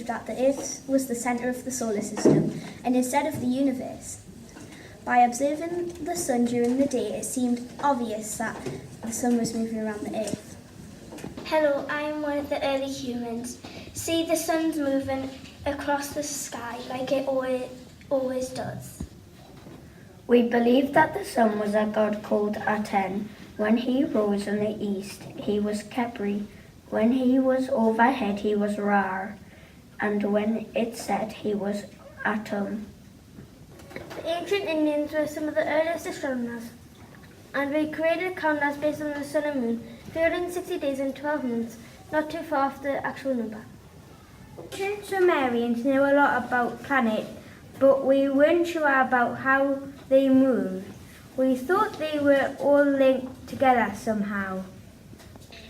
believed that the Earth was the centre of the solar system and instead of the universe. By observing the sun during the day, it seemed obvious that the sun was moving around the Earth. Hello, I am one of the early humans. See, the sun's moving across the sky like it always does. We believe that the sun was a god called Aten. When he rose in the east, he was Kepri. When he was overhead, he was Ra. And when it set, he was Atum. The ancient Indians were some of the earliest astronomers, and we created calendars based on the sun and moon, 360 days and 12 months, not too far off the actual number. Ancient Sumerians knew a lot about planets, but we weren't sure about how they moved. We thought they were all linked together somehow.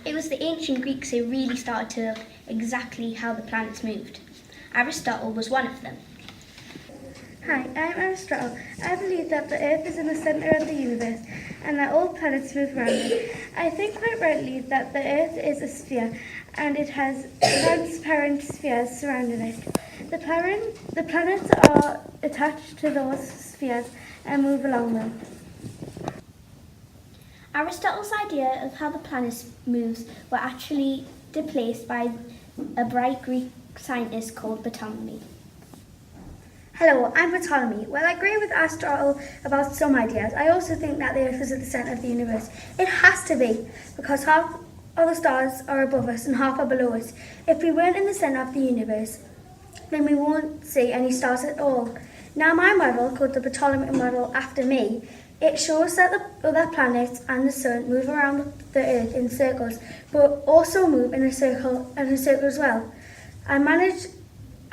It was the ancient Greeks who really started to look exactly how the planets moved. Aristotle was one of them. Hi, I'm Aristotle. I believe that the Earth is in the centre of the universe and that all planets move around it. I think quite rightly that the Earth is a sphere and it has transparent spheres surrounding it. The planets are attached to those spheres and move along them. Aristotle's idea of how the planet moves were actually displaced by a bright Greek scientist called Ptolemy. Hello, I'm Ptolemy. Well, I agree with Aristotle about some ideas. I also think that the Earth is at the centre of the universe. It has to be, because half of the stars are above us and half are below us. If we weren't in the centre of the universe, then we won't see any stars at all. Now, my model, called the Ptolemaic model after me, it shows that the other planets and the sun move around the Earth in circles, but also move in a circle as well. I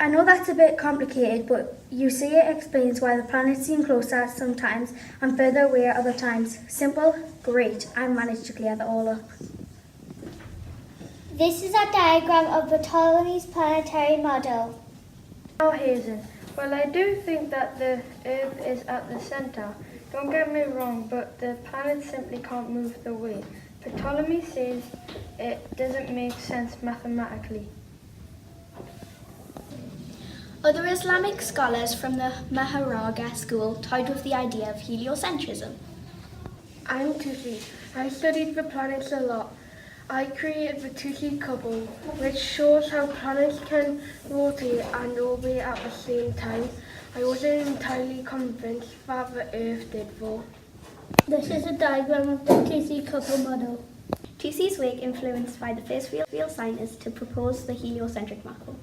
know that's a bit complicated, but you see it explains why the planets seem closer sometimes and further away at other times. Simple? Great. I managed to clear that all up. This is a diagram of Ptolemy's planetary model. Oh, Hazen. Well, I do think that the Earth is at the centre. Don't get me wrong, but the planets simply can't move the way Ptolemy says. It doesn't make sense mathematically. Other Islamic scholars from the Maharaja school toyed with the idea of heliocentrism. I'm Tusi. I studied the planets a lot. I created the Tusi couple, which shows how planets can rotate and orbit at the same time. I wasn't entirely convinced that the Earth did though. This is a diagram of the Tusi couple model. Tusi's work influenced by the first real scientist to propose the heliocentric model,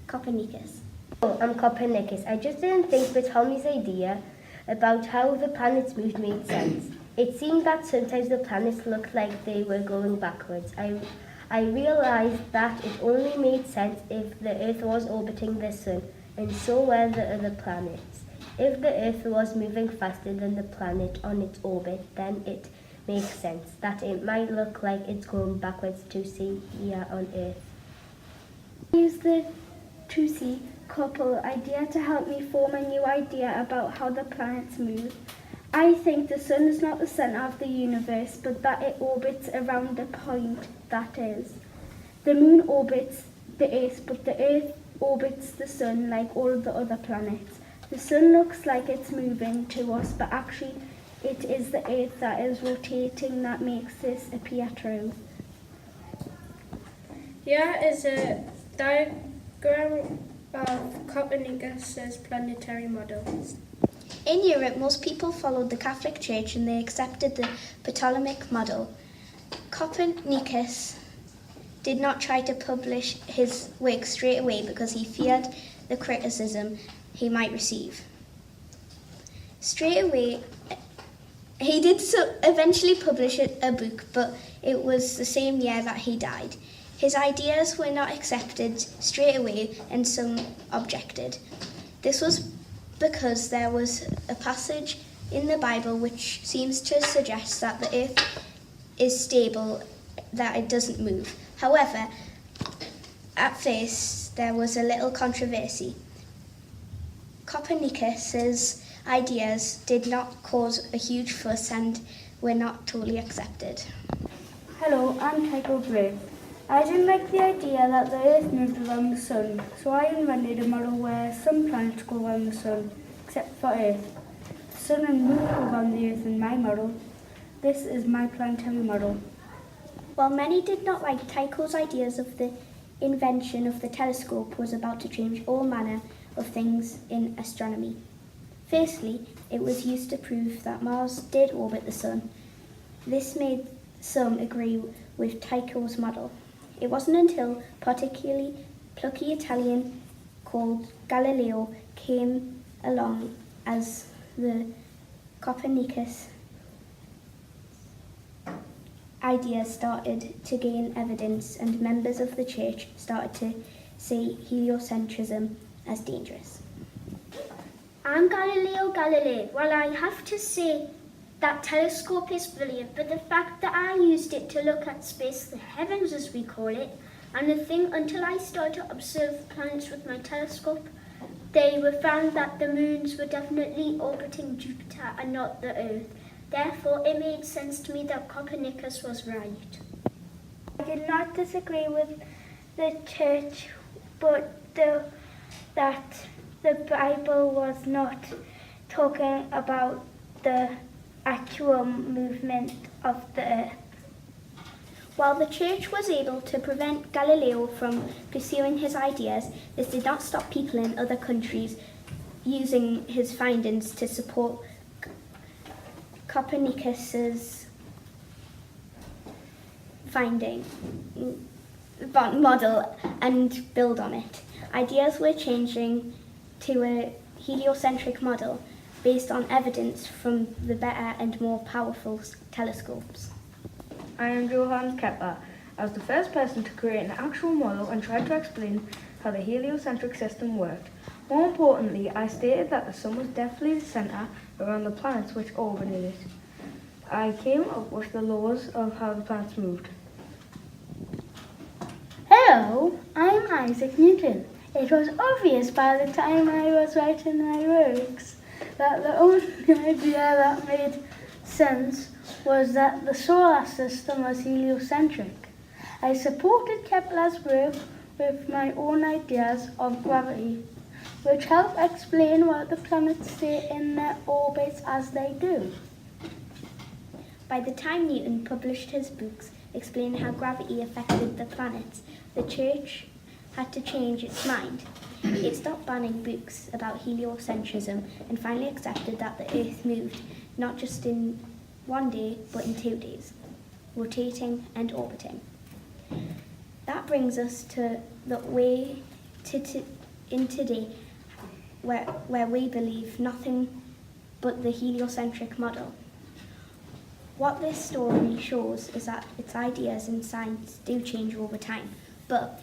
Copernicus. I'm Copernicus. I just didn't think Ptolemy's idea about how the planets moved made sense. It seemed that sometimes the planets looked like they were going backwards. I realized that it only made sense if the Earth was orbiting the Sun, and so were the other planets. If the Earth was moving faster than the planet on its orbit, then it makes sense that it might look like it's going backwards to see here on Earth. I used the Tusi couple idea to help me form a new idea about how the planets move. I think the sun is not the centre of the universe, but that it orbits around a point, that is. The moon orbits the Earth, but the Earth orbits the sun like all of the other planets. The sun looks like it's moving to us, but actually it is the Earth that is rotating that makes this appear true. Here is a diagram of Copernicus's planetary model. In Europe, most people followed the Catholic Church and they accepted the Ptolemaic model. Copernicus did not try to publish his work straight away because he feared the criticism he might receive. He did eventually publish a book, but it was the same year that he died. His ideas were not accepted straight away and some objected. This was because there was a passage in the Bible which seems to suggest that the Earth is stable, that it doesn't move. However, at first there was a little controversy. Copernicus's ideas did not cause a huge fuss and were not totally accepted. Hello, I'm Tycho Brahe. I didn't like the idea that the Earth moved around the Sun, so I invented a model where some planets go around the Sun, except for Earth. The Sun and Moon go around the Earth in my model. This is my planetary model. While many did not like Tycho's ideas of the invention of the telescope was about to change all manner of things in astronomy. Firstly, it was used to prove that Mars did orbit the Sun. This made some agree with Tycho's model. It wasn't until particularly plucky Italian called Galileo came along as the Copernicus ideas started to gain evidence and members of the church started to see heliocentrism as dangerous. I'm Galileo Galilei. Well, I have to say that telescope is brilliant, but the fact that I used it to look at space, the heavens as we call it, and the thing until I started to observe planets with my telescope, they were found that the moons were definitely orbiting Jupiter and not the Earth. Therefore, it made sense to me that Copernicus was right. I did not disagree with the church, but that the Bible was not talking about the actual movement of the earth. While the church was able to prevent Galileo from pursuing his ideas, this did not stop people in other countries using his findings to support Copernicus's model and build on it. Ideas were changing to a heliocentric model based on evidence from the better and more powerful telescopes. I am Johannes Kepler. I was the first person to create an actual model and tried to explain how the heliocentric system worked. More importantly, I stated that the Sun was definitely the centre around the planets which orbited it. I came up with the laws of how the planets moved. Hello, I'm Isaac Newton. It was obvious by the time I was writing my works that the only idea that made sense was that the solar system was heliocentric. I supported Kepler's work with my own ideas of gravity, which help explain why the planets stay in their orbits as they do. By the time Newton published his books explaining how gravity affected the planets, the church had to change its mind. It stopped banning books about heliocentrism and finally accepted that the Earth moved not just in one day but in 2 days, rotating and orbiting. That brings us to the way in today where we believe nothing but the heliocentric model. What this story shows is that its ideas in science do change over time, but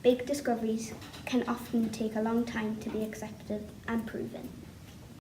big discoveries can often take a long time to be accepted and proven.